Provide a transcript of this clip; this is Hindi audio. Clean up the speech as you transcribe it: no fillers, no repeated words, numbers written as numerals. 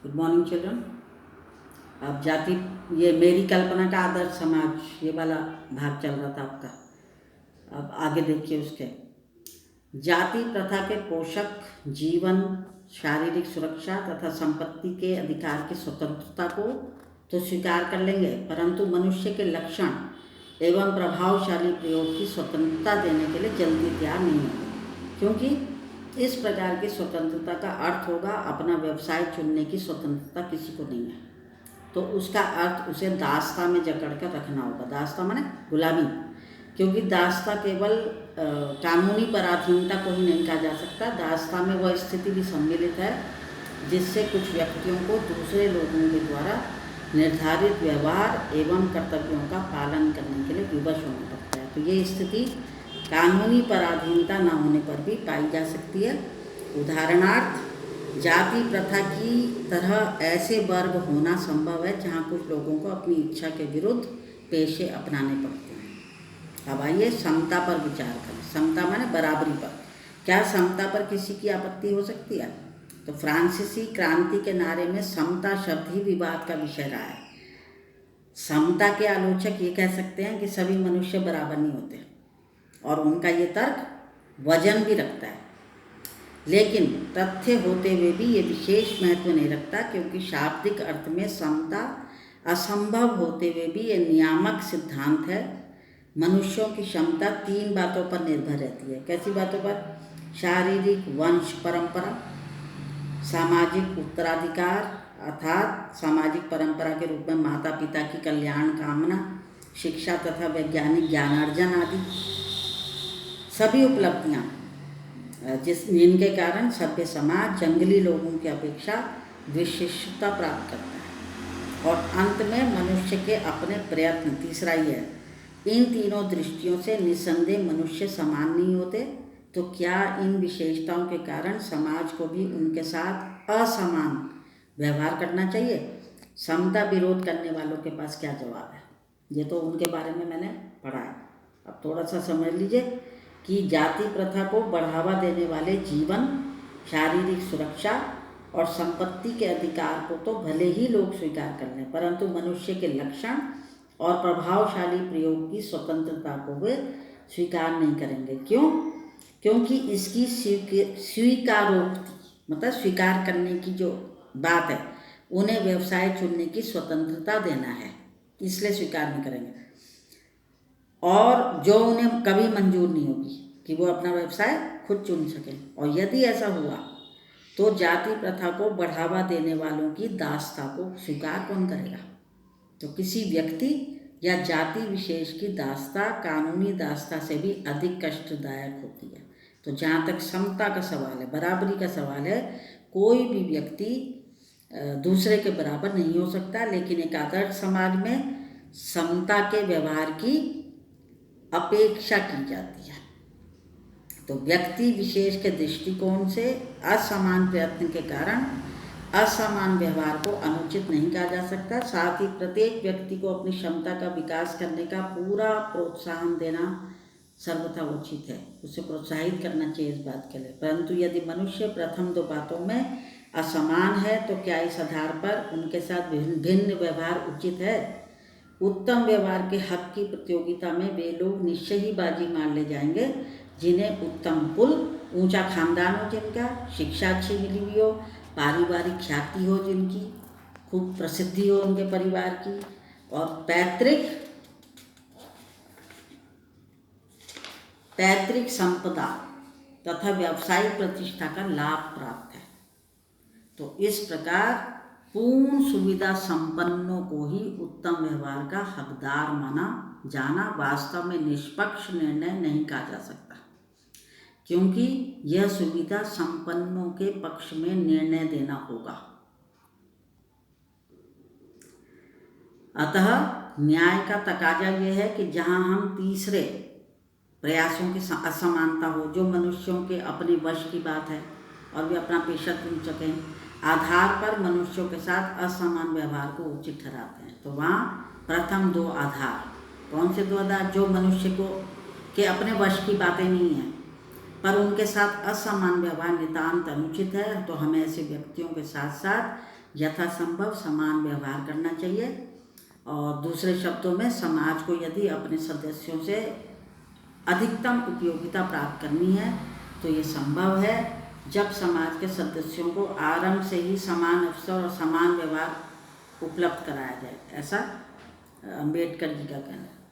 Good morning children. अब जाति, ये मेरी कल्पना का आदर्श समाज, ये वाला भाग चल रहा था आपका। अब आगे देखिए उसके जाति प्रथा के पोषक जीवन, शारीरिक सुरक्षा तथा संपत्ति के अधिकार की स्वतंत्रता को तो स्वीकार कर लेंगे, परंतु मनुष्य के लक्षण एवं प्रभावशाली प्रयोग की स्वतंत्रता देने के लिए जल्दी तैयार नहीं होंगे, क्योंकि इस प्रकार की स्वतंत्रता का अर्थ होगा अपना व्यवसाय चुनने की स्वतंत्रता किसी को नहीं है। तो उसका अर्थ उसे दास्ता में जकड़ कर रखना होगा। दास्ता माने गुलामी, क्योंकि दास्ता केवल कानूनी पराधीनता को ही नहीं कहा जा सकता। दास्ता में वह स्थिति भी सम्मिलित है जिससे कुछ व्यक्तियों को दूसरे लोगों के द्वारा निर्धारित व्यवहार एवं कर्तव्यों का पालन करने के लिए विवश होना पड़ता है। तो ये स्थिति कानूनी पराधीनता न होने पर भी पाई जा सकती है। उदाहरणार्थ, जाति प्रथा की तरह ऐसे वर्ग होना संभव है जहाँ कुछ लोगों को अपनी इच्छा के विरुद्ध पेशे अपनाने पड़ते हैं। अब आइए समता पर विचार करें। समता माने बराबरी पर। क्या समता पर किसी की आपत्ति हो सकती है? तो फ्रांसीसी क्रांति के नारे में समता शब्द ही विवाद का विषय रहा है। समता के आलोचक ये कह सकते हैं कि सभी मनुष्य बराबर नहीं होते, और उनका ये तर्क वजन भी रखता है, लेकिन तथ्य होते हुए भी ये विशेष महत्व नहीं रखता, क्योंकि शाब्दिक अर्थ में समता असंभव होते हुए भी ये नियामक सिद्धांत है। मनुष्यों की क्षमता 3 बातों पर निर्भर रहती है। कैसी बातों पर? शारीरिक वंश परंपरा, सामाजिक उत्तराधिकार अर्थात सामाजिक परंपरा के रूप में माता पिता की कल्याण कामना, शिक्षा तथा वैज्ञानिक ज्ञानार्जन आदि सभी उपलब्धियाँ जिनके कारण सभ्य समाज जंगली लोगों की अपेक्षा विशिष्टता प्राप्त करता है। और अंत में मनुष्य के अपने प्रयत्न, तीसरा ही है। इन तीनों दृष्टियों से निस्संदेह मनुष्य समान नहीं होते, तो क्या इन विशेषताओं के कारण समाज को भी उनके साथ असमान व्यवहार करना चाहिए? समता विरोध करने वालों के पास क्या जवाब है? ये तो उनके बारे में मैंने पढ़ा है। अब थोड़ा सा समझ लीजिए कि जाति प्रथा को बढ़ावा देने वाले जीवन, शारीरिक सुरक्षा और संपत्ति के अधिकार को तो भले ही लोग स्वीकार कर लें, परंतु मनुष्य के लक्षण और प्रभावशाली प्रयोग की स्वतंत्रता को वे स्वीकार नहीं करेंगे। क्यों? क्योंकि इसकी स्वीकारोक्ति मतलब स्वीकार करने की जो बात है, उन्हें व्यवसाय चुनने की स्वतंत्रता देना है, इसलिए स्वीकार नहीं करेंगे, और जो उन्हें कभी मंजूर नहीं होगी कि वो अपना व्यवसाय खुद चुन सकें। और यदि ऐसा हुआ तो जाति प्रथा को बढ़ावा देने वालों की दास्ता को स्वीकार कौन करेगा? तो किसी व्यक्ति या जाति विशेष की दास्ता कानूनी दास्ता से भी अधिक कष्टदायक होती है। तो जहाँ तक समता का सवाल है, बराबरी का सवाल है, कोई भी व्यक्ति दूसरे के बराबर नहीं हो सकता, लेकिन एक आदर्श समाज में समता के व्यवहार की अपेक्षा की जाती है। तो व्यक्ति विशेष के दृष्टिकोण से असमान प्रयत्न के कारण असमान व्यवहार को अनुचित नहीं कहा जा सकता। साथ ही प्रत्येक व्यक्ति को अपनी क्षमता का विकास करने का पूरा प्रोत्साहन देना सर्वथा उचित है, उसे प्रोत्साहित करना चाहिए इस बात के लिए। परंतु यदि मनुष्य प्रथम 2 बातों में असमान है, तो क्या इस आधार पर उनके साथ भिन्न व्यवहार उचित है? उत्तम व्यवहार के हक की प्रतियोगिता में वे लोग निश्चय ही बाजी मार ले जाएंगे जिन्हें उत्तम कुल, ऊंचा खानदान हो, जिनका शिक्षा अच्छी मिली हुई हो, पारिवारिक ख्याति हो, जिनकी खूब प्रसिद्धि हो उनके परिवार की, और पैतृक संपदा तथा व्यावसायिक प्रतिष्ठा का लाभ प्राप्त है। तो इस प्रकार पूर्ण सुविधा संपन्नों को ही उत्तम व्यवहार का हकदार माना जाना वास्तव में निष्पक्ष निर्णय नहीं कहा जा सकता, क्योंकि यह सुविधा संपन्नों के पक्ष में निर्णय देना होगा। अतः न्याय का तकाजा यह है कि जहाँ हम तीसरे प्रयासों की असमानता हो, जो मनुष्यों के अपने वश की बात है और वे अपना पेशा चुन सकें, आधार पर मनुष्यों के साथ असमान व्यवहार को उचित ठहराते हैं। तो वहाँ प्रथम 2 आधार, कौन से 2 आधार? जो मनुष्य को के अपने वश की बातें नहीं हैं, पर उनके साथ असमान व्यवहार नितांत अनुचित है, तो हमें ऐसे व्यक्तियों के साथ साथ यथासंभव समान व्यवहार करना चाहिए। और दूसरे शब्दों में, समाज को यदि अपने सदस्यों से अधिकतम उपयोगिता प्राप्त करनी है तो ये संभव है जब समाज के सदस्यों को आरंभ से ही समान अवसर और समान व्यवहार उपलब्ध कराया जाए। ऐसा अम्बेडकर जी का कहना है।